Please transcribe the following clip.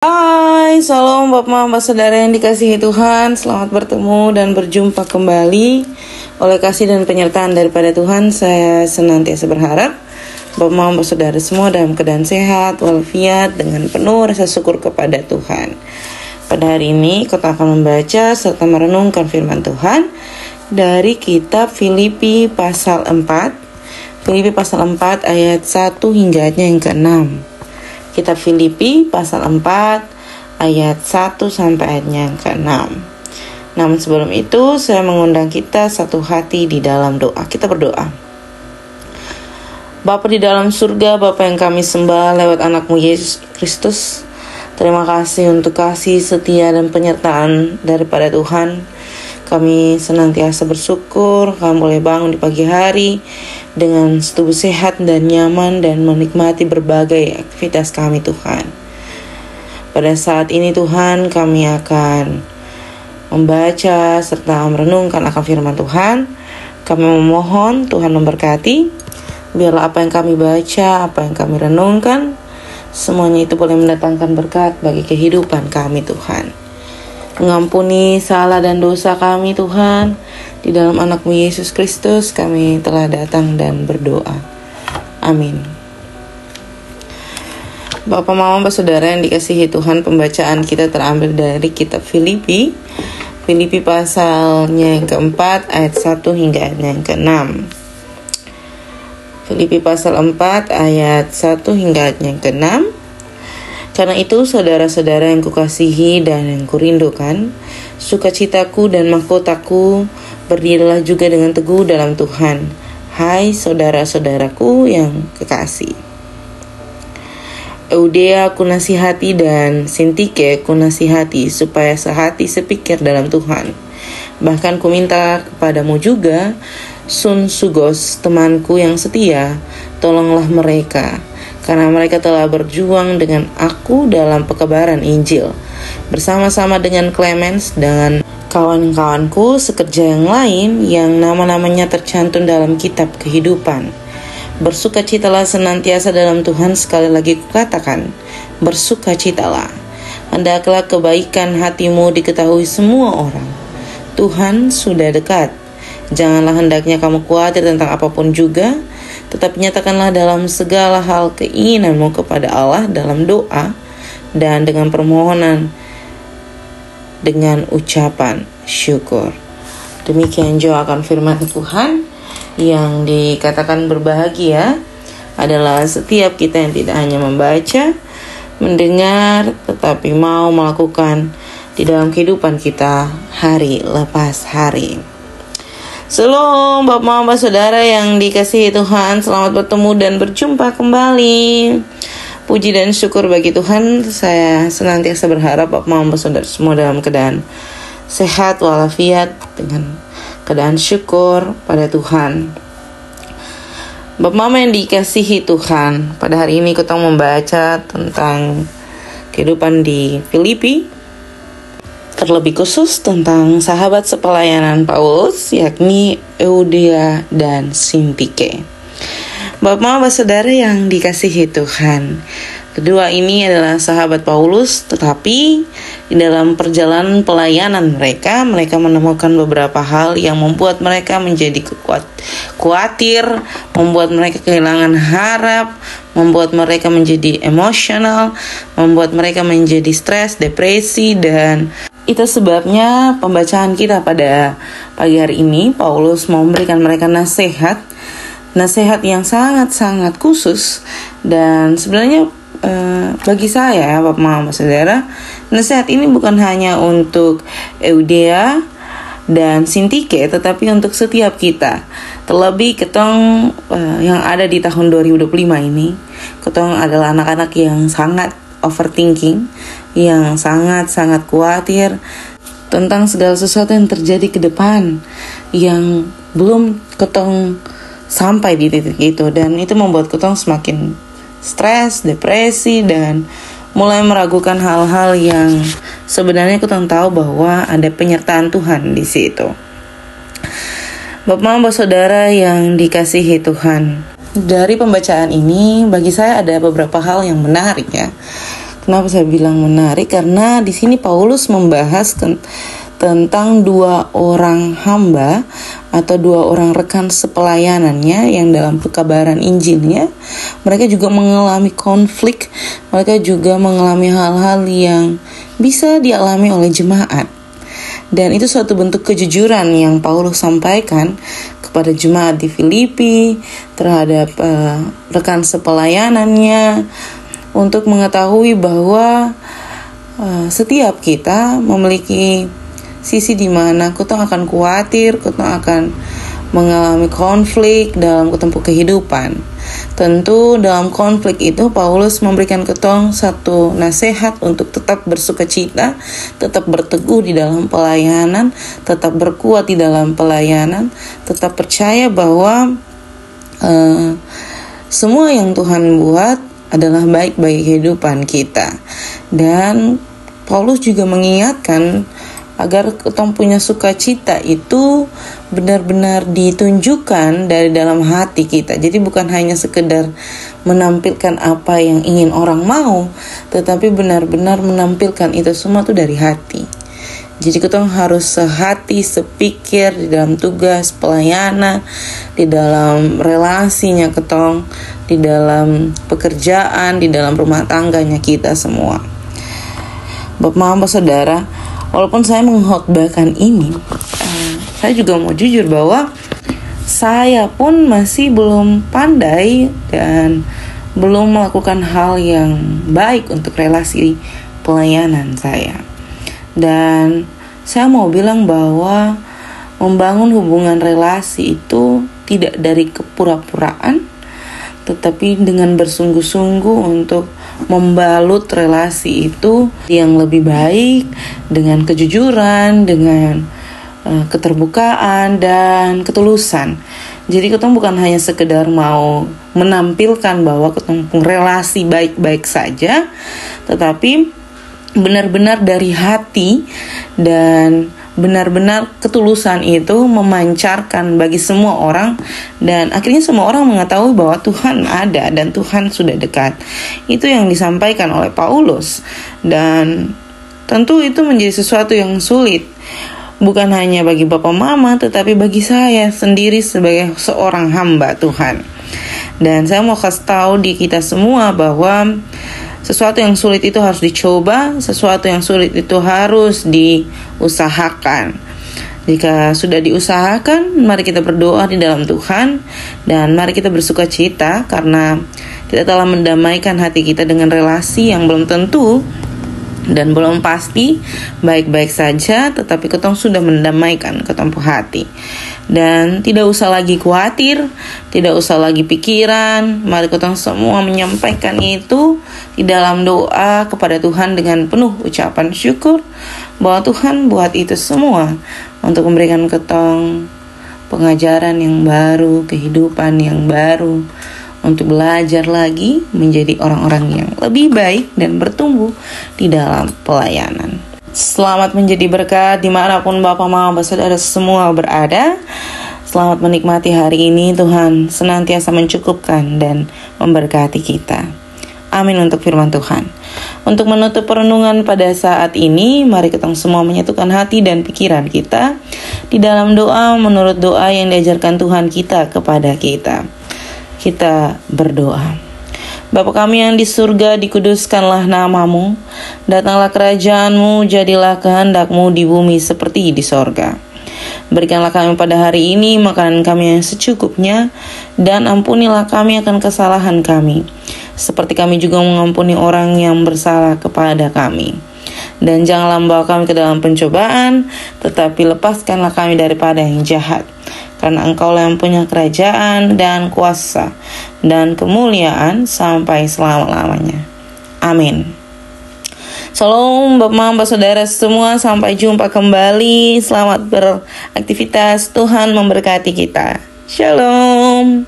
Hai, salam Bapak Saudara yang dikasihi Tuhan. Selamat bertemu dan berjumpa kembali. Oleh kasih dan penyertaan daripada Tuhan, saya senantiasa berharap Bapak Saudara semua dalam keadaan sehat walafiat dengan penuh rasa syukur kepada Tuhan. Pada hari ini kita akan membaca serta merenungkan firman Tuhan dari kitab Filipi pasal 4. Filipi pasal 4 ayat 1 hingga ayatnya yang ke-6. Kitab Filipi pasal 4 ayat 1 sampai ayatnya yang ke-6. Namun sebelum itu saya mengundang kita satu hati di dalam doa. Kita berdoa. Bapa di dalam surga, Bapa yang kami sembah lewat anakmu Yesus Kristus, terima kasih untuk kasih setia dan penyertaan daripada Tuhan. Kami senantiasa bersyukur kami boleh bangun di pagi hari dengan tubuh sehat dan nyaman dan menikmati berbagai aktivitas kami Tuhan. Pada saat ini Tuhan, kami akan membaca serta merenungkan akan firman Tuhan. Kami memohon Tuhan memberkati. Biarlah apa yang kami baca, apa yang kami renungkan, semuanya itu boleh mendatangkan berkat bagi kehidupan kami Tuhan. Mengampuni salah dan dosa kami Tuhan. Di dalam anakmu Yesus Kristus kami telah datang dan berdoa. Amin. Bapak, Mama, Saudara yang dikasihi Tuhan, pembacaan kita terambil dari kitab Filipi. Filipi pasalnya yang keempat ayat 1 hingga ayatnya yang ke-6. Filipi pasal 4 ayat 1 hingga ayatnya yang ke-6. Karena itu saudara-saudara yang kukasihi dan yang kurindukan, sukacitaku dan mahkotaku, berdirilah juga dengan teguh dalam Tuhan. Hai saudara-saudaraku yang kekasih. Eudea ku nasihati dan Sintike ku nasihati supaya sehati sepikir dalam Tuhan. Bahkan ku minta kepadamu juga, Sugos temanku yang setia, tolonglah mereka, karena mereka telah berjuang dengan aku dalam pekabaran Injil, bersama-sama dengan Clemens dan kawan-kawanku sekerja yang lain yang nama-namanya tercantum dalam kitab kehidupan. Bersukacitalah senantiasa dalam Tuhan, sekali lagi kukatakan, bersukacitalah. Hendaklah kebaikan hatimu diketahui semua orang. Tuhan sudah dekat. Janganlah hendaknya kamu khawatir tentang apapun juga, tetapi nyatakanlah dalam segala hal keinginanmu kepada Allah dalam doa dan dengan permohonan dengan ucapan syukur. Demikian juga akan firman Tuhan yang dikatakan berbahagia adalah setiap kita yang tidak hanya membaca, mendengar, tetapi mau melakukan di dalam kehidupan kita hari lepas hari. Shalom Bapak Saudara yang dikasihi Tuhan, selamat bertemu dan berjumpa kembali. Puji dan syukur bagi Tuhan, saya senantiasa berharap Bapak Saudara semua dalam keadaan sehat walafiat dengan keadaan syukur pada Tuhan. Bapak Mama yang dikasihi Tuhan, pada hari ini kita membaca tentang kehidupan di Filipi, terlebih khusus tentang sahabat sepelayanan Paulus, yakni Eudea dan Sintike. Bapak Saudara yang dikasihi Tuhan, kedua ini adalah sahabat Paulus, tetapi di dalam perjalanan pelayanan mereka menemukan beberapa hal yang membuat mereka menjadi khawatir, membuat mereka kehilangan harap, membuat mereka menjadi emosional, membuat mereka menjadi stres, depresi, dan itu sebabnya pembacaan kita pada pagi hari ini, Paulus mau memberikan mereka nasihat yang sangat-sangat khusus. Dan sebenarnya bagi saya, Bapak Mama Saudara, nasihat ini bukan hanya untuk Eudea dan Sintike, tetapi untuk setiap kita. Terlebih ketong yang ada di tahun 2025 ini, ketong adalah anak-anak yang sangat overthinking, yang sangat-sangat khawatir tentang segala sesuatu yang terjadi ke depan, yang belum ketong sampai di titik itu, dan itu membuat ketong semakin stres, depresi, dan mulai meragukan hal-hal yang sebenarnya ketong tahu bahwa ada penyertaan Tuhan di situ. Bapak Saudara yang dikasihi Tuhan, dari pembacaan ini bagi saya ada beberapa hal yang menarik ya. Kenapa saya bilang menarik? Karena di sini Paulus membahas tentang 2 orang hamba atau 2 orang rekan sepelayanannya yang dalam pekabaran Injilnya mereka juga mengalami konflik, mereka juga mengalami hal-hal yang bisa dialami oleh jemaat. Dan itu suatu bentuk kejujuran yang Paulus sampaikan kepada jemaat di Filipi terhadap rekan sepelayanannya, untuk mengetahui bahwa setiap kita memiliki sisi di mana kita akan khawatir, kita akan mengalami konflik dalam ketempuh kehidupan. Tentu dalam konflik itu Paulus memberikan ketong satu nasihat untuk tetap bersukacita, tetap berteguh di dalam pelayanan, tetap berkuat di dalam pelayanan, tetap percaya bahwa semua yang Tuhan buat adalah baik bagi kehidupan kita. Dan Paulus juga mengingatkan agar kita punya sukacita itu benar-benar ditunjukkan dari dalam hati kita. Jadi bukan hanya sekedar menampilkan apa yang ingin orang mau, tetapi benar-benar menampilkan itu semua itu dari hati. Jadi kita harus sehati, sepikir di dalam tugas pelayanan, di dalam relasinya ketong, di dalam pekerjaan, di dalam rumah tangganya kita semua. Bapak Mama Saudara, walaupun saya mengkhotbahkan ini, saya juga mau jujur bahwa saya pun masih belum pandai dan belum melakukan hal yang baik untuk relasi pelayanan saya. Dan saya mau bilang bahwa membangun hubungan relasi itu tidak dari kepura-puraan, tetapi dengan bersungguh-sungguh untuk membalut relasi itu yang lebih baik dengan kejujuran, dengan keterbukaan dan ketulusan. Jadi kita bukan hanya sekedar mau menampilkan bahwa kita relasi baik-baik saja, tetapi benar-benar dari hati dan benar-benar ketulusan itu memancarkan bagi semua orang, dan akhirnya semua orang mengetahui bahwa Tuhan ada dan Tuhan sudah dekat. Itu yang disampaikan oleh Paulus, dan tentu itu menjadi sesuatu yang sulit, bukan hanya bagi Bapak Mama, tetapi bagi saya sendiri sebagai seorang hamba Tuhan. Dan saya mau kasih tahu di kita semua bahwa sesuatu yang sulit itu harus dicoba, sesuatu yang sulit itu harus diusahakan. Jika sudah diusahakan, mari kita berdoa di dalam Tuhan, dan mari kita bersuka cita karena kita telah mendamaikan hati kita dengan relasi yang belum tentu dan belum pasti baik-baik saja, tetapi kita sudah mendamaikan ketempuh hati. Dan tidak usah lagi khawatir, tidak usah lagi pikiran. Mari kita semua menyampaikan itu di dalam doa kepada Tuhan dengan penuh ucapan syukur bahwa Tuhan buat itu semua untuk memberikan ketong pengajaran yang baru, kehidupan yang baru, untuk belajar lagi menjadi orang-orang yang lebih baik dan bertumbuh di dalam pelayanan. Selamat menjadi berkat dimanapun Bapak Mama Saudara semua berada. Selamat menikmati hari ini. Tuhan senantiasa mencukupkan dan memberkati kita. Amin untuk firman Tuhan. Untuk menutup perenungan pada saat ini, mari kita semua menyatukan hati dan pikiran kita di dalam doa menurut doa yang diajarkan Tuhan kita kepada kita. Kita berdoa. Bapa kami yang di surga, dikuduskanlah namamu, datanglah kerajaanmu, jadilah kehendakmu di bumi seperti di sorga. Berikanlah kami pada hari ini makanan kami yang secukupnya, dan ampunilah kami akan kesalahan kami, seperti kami juga mengampuni orang yang bersalah kepada kami. Dan janganlah membawa kami ke dalam pencobaan, tetapi lepaskanlah kami daripada yang jahat. Karena Engkaulah yang punya kerajaan dan kuasa dan kemuliaan sampai selama-lamanya. Amin. Shalom Bapak Mama Saudara semua, sampai jumpa kembali. Selamat beraktivitas, Tuhan memberkati kita. Shalom.